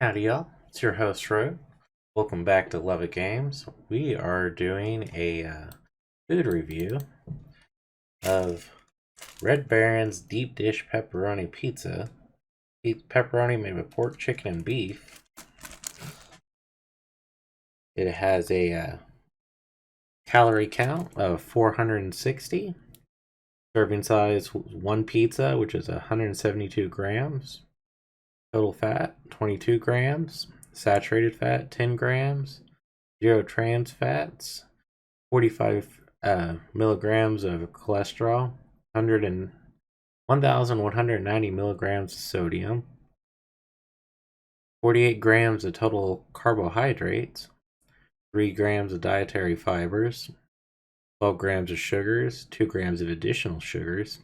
Howdy All, it's your host Ro. Welcome back to LovettGamez. We are doing a food review of Red Baron's deep dish pepperoni pizza. Pepperoni made with pork, chicken, and beef. It has a calorie count of 460. Serving size 1 pizza, which is 172 grams. Total fat 22 grams. Saturated fat 10 grams. Zero trans fats. 45 milligrams of cholesterol. 1,190 milligrams of sodium. 48 grams of total carbohydrates. 3 grams of dietary fibers. 12 grams of sugars, 2 grams of additional sugars,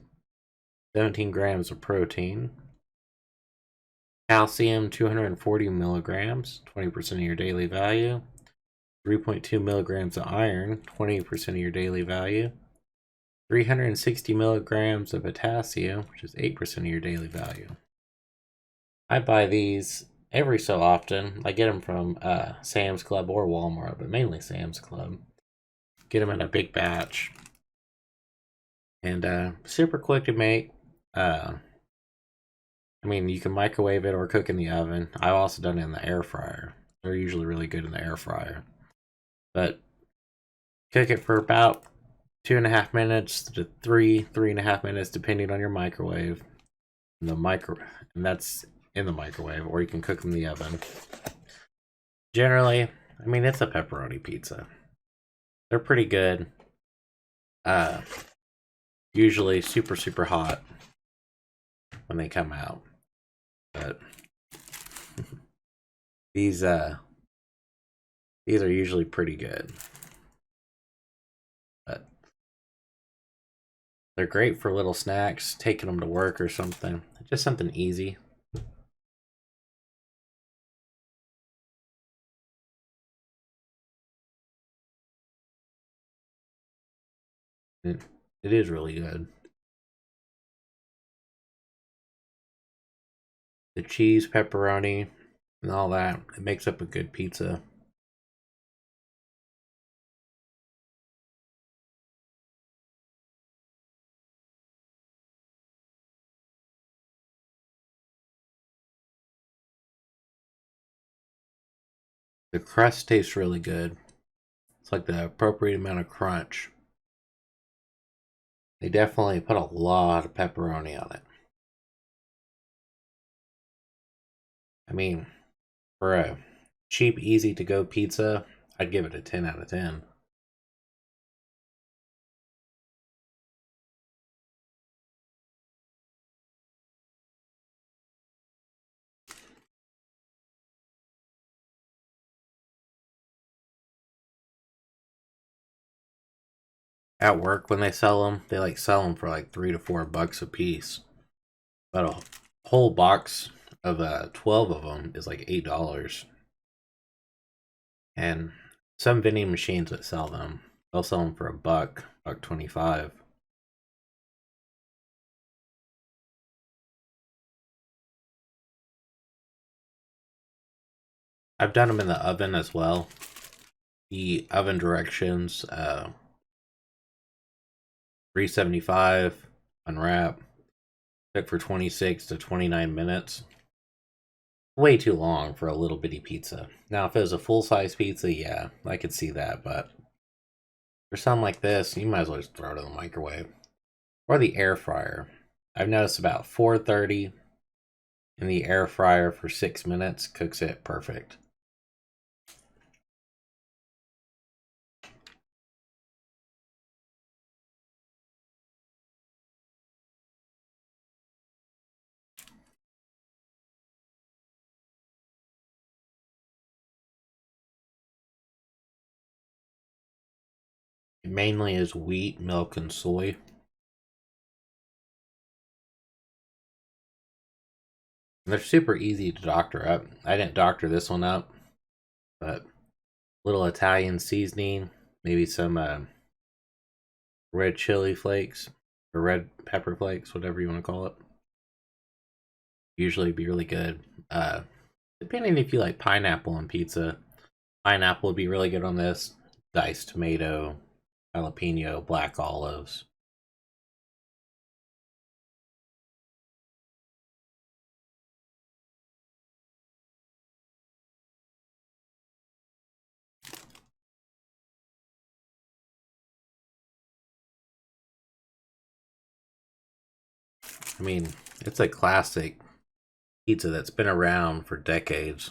17 grams of protein, calcium 240 milligrams, 20% of your daily value, 3.2 milligrams of iron, 20% of your daily value, 360 milligrams of potassium, which is 8% of your daily value. I buy these every so often. I get them from Sam's Club or Walmart, but mainly Sam's Club. Get them in a big batch. And super quick to make. I mean, you can microwave it or cook in the oven. I've also done it in the air fryer. They're usually really good in the air fryer. But cook it for about 2.5 minutes to 3.5 minutes, depending on your microwave. And that's in the microwave, or you can cook in the oven. Generally, I mean, it's a pepperoni pizza. They're pretty good. Usually super hot when they come out. But these are usually pretty good. But they're great for little snacks, taking them to work or something. Just something easy. It is really good. The cheese, pepperoni, and all that, it makes up a good pizza. The crust tastes really good. It's like the appropriate amount of crunch. They definitely put a lot of pepperoni on it. I mean, for a cheap, easy to go pizza, I'd give it a 10 out of 10. At work, when they sell them, they sell them for like $3 to $4 a piece. But a whole box of 12 of them is like $8. And some vending machines that sell them, they'll sell them for $1.25. I've done them in the oven as well. The oven directions, 375, unwrap, cook for 26 to 29 minutes. Way too long for a little bitty pizza. Now, if it was a full-size pizza, yeah, I could see that, but for something like this, you might as well just throw it in the microwave. Or the air fryer. I've noticed about 430 in the air fryer for 6 minutes cooks it perfect. It mainly is wheat, milk, and soy. And they're super easy to doctor up. I didn't doctor this one up, but little Italian seasoning, maybe some red chili flakes or red pepper flakes, whatever you want to call it. Usually be really good. Depending if you like pineapple on pizza, pineapple would be really good on this. Diced tomato, jalapeno, black olives. I mean, it's a classic pizza that's been around for decades.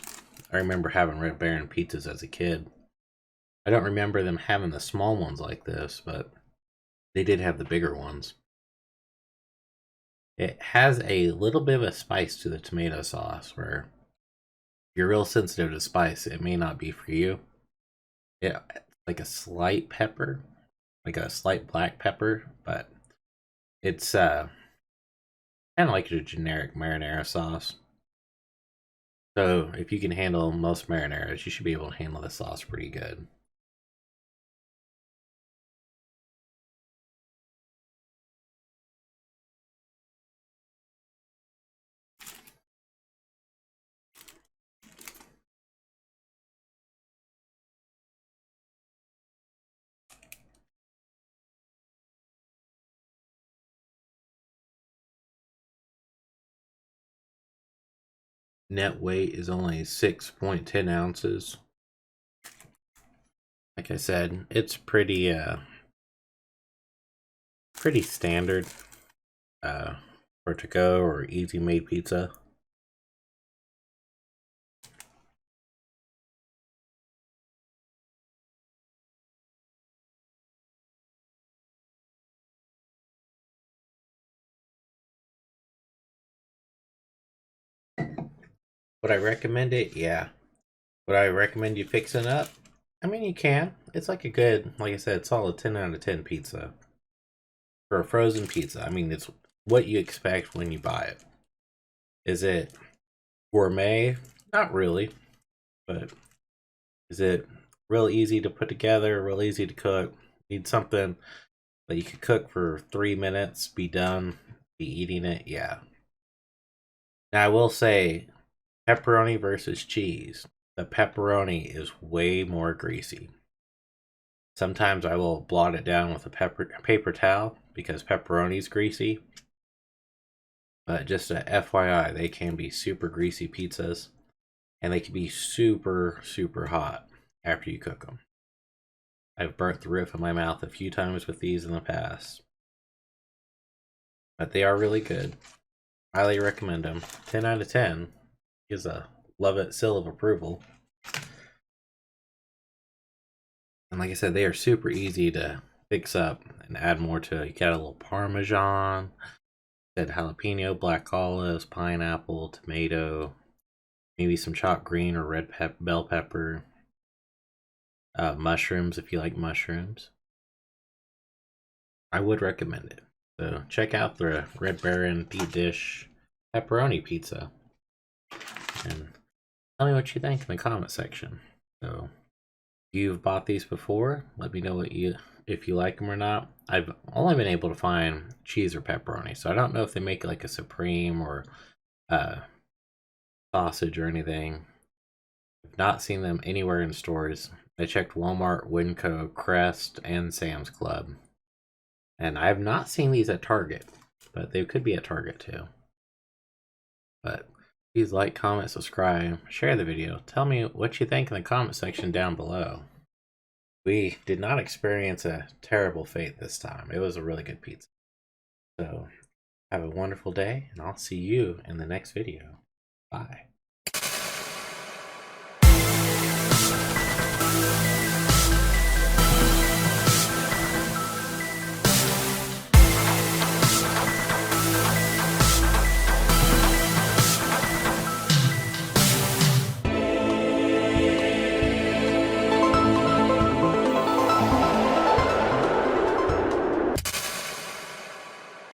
I remember having Red Baron pizzas as a kid. I don't remember them having the small ones like this, but they did have the bigger ones. It has a little bit of a spice to the tomato sauce where if you're real sensitive to spice, it may not be for you. Yeah, like a slight pepper, like a slight black pepper, but it's kind of like a generic marinara sauce. So if you can handle most marinaras, you should be able to handle this sauce pretty good. Net weight is only 6.10 ounces. Like I said, it's pretty standard for to go or easy made pizza. Would I recommend it? Yeah. Would I recommend you fixing up? I mean, you can. It's like a good, like I said, solid 10 out of 10 pizza. For a frozen pizza, I mean, it's what you expect when you buy it. Is it gourmet? Not really. But is it real easy to put together, real easy to cook? Need something that you could cook for 3 minutes, be done, be eating it? Yeah. Now, I will say, pepperoni versus cheese. The pepperoni is way more greasy. Sometimes I will blot it down with a paper towel because pepperoni is greasy. But just a FYI, they can be super greasy pizzas, and they can be super, super hot after you cook them. I've burnt the roof of my mouth a few times with these in the past. But they are really good. Highly recommend them. 10 out of 10 is a love it seal of approval. And like I said, they are super easy to fix up and add more to. You got a little Parmesan, said jalapeno, black olives, pineapple, tomato, maybe some chopped green or red bell pepper, mushrooms if you like mushrooms. I would recommend it. So check out the Red Baron deep dish pepperoni pizza and tell me what you think in the comment section. So if you've bought these before, let me know if you like them or not. I've only been able to find cheese or pepperoni, so I don't know if they make like a supreme or sausage or anything. I've not seen them anywhere in stores. I checked Walmart, Winco, Crest, and Sam's Club. And I have not seen these at Target, but they could be at Target too. But please like, comment, subscribe, share the video. Tell me what you think in the comment section down below. We did not experience a terrible fate this time. It was a really good pizza. So have a wonderful day, and I'll see you in the next video. Bye.